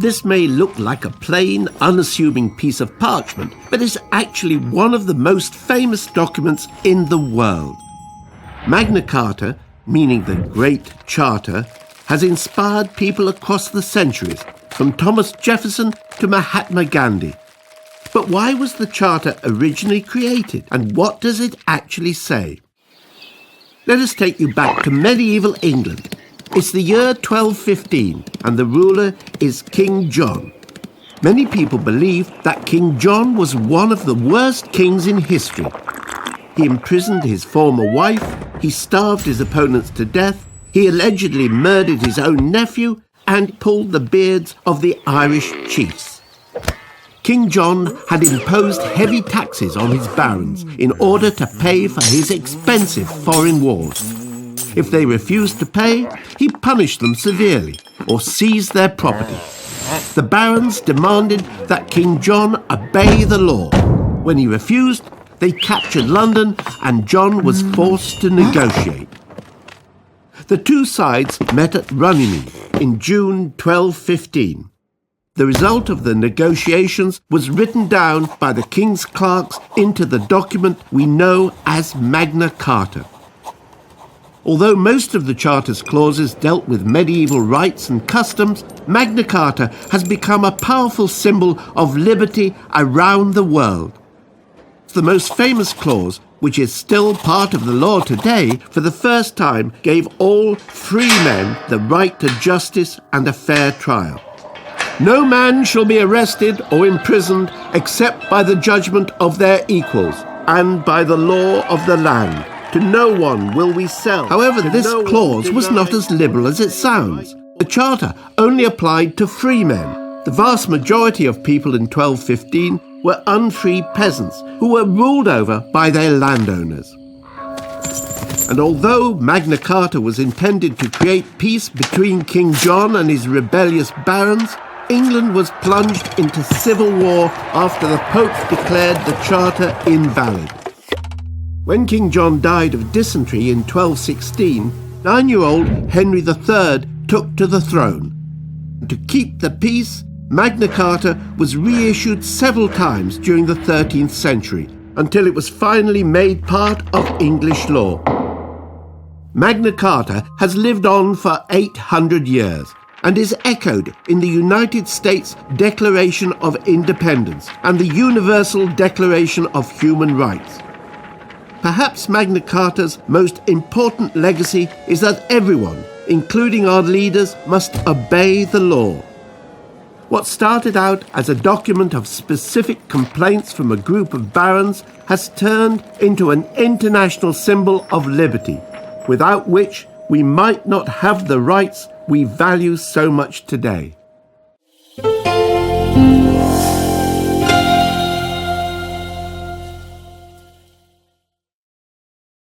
This may look like a plain, unassuming piece of parchment, but is actually one of the most famous documents in the world. Magna Carta, meaning the Great Charter, has inspired people across the centuries, from Thomas Jefferson to Mahatma Gandhi. But why was the Charter originally created, and what does it actually say? Let us take you back to medieval England. It's the year 1215, and the ruler is King John. Many people believe that King John was one of the worst kings in history. He imprisoned his former wife, he starved his opponents to death, he allegedly murdered his own nephew, and pulled the beards of the Irish chiefs. King John had imposed heavy taxes on his barons in order to pay for his expensive foreign wars. If they refused to pay, he punished them severely or seized their property. The barons demanded that King John obey the law. When he refused, they captured London and John was forced to negotiate. The two sides met at Runnymede in June 1215. The result of the negotiations was written down by the king's clerks into the document we know as Magna Carta. Although most of the Charter's clauses dealt with medieval rights and customs, Magna Carta has become a powerful symbol of liberty around the world. The most famous clause, which is still part of the law today, for the first time gave all free men the right to justice and a fair trial. No man shall be arrested or imprisoned except by the judgment of their equals and by the law of the land. To no one will we sell. However, this clause was not as liberal as it sounds. The Charter only applied to free men. The vast majority of people in 1215 were unfree peasants who were ruled over by their landowners. And although Magna Carta was intended to create peace between King John and his rebellious barons, England was plunged into civil war after the Pope declared the Charter invalid. When King John died of dysentery in 1216, 9-year-old Henry III took to the throne. To keep the peace, Magna Carta was reissued several times during the 13th century, until it was finally made part of English law. Magna Carta has lived on for 800 years and is echoed in the United States Declaration of Independence and the Universal Declaration of Human Rights. Perhaps Magna Carta's most important legacy is that everyone, including our leaders, must obey the law. What started out as a document of specific complaints from a group of barons has turned into an international symbol of liberty, without which we might not have the rights we value so much today.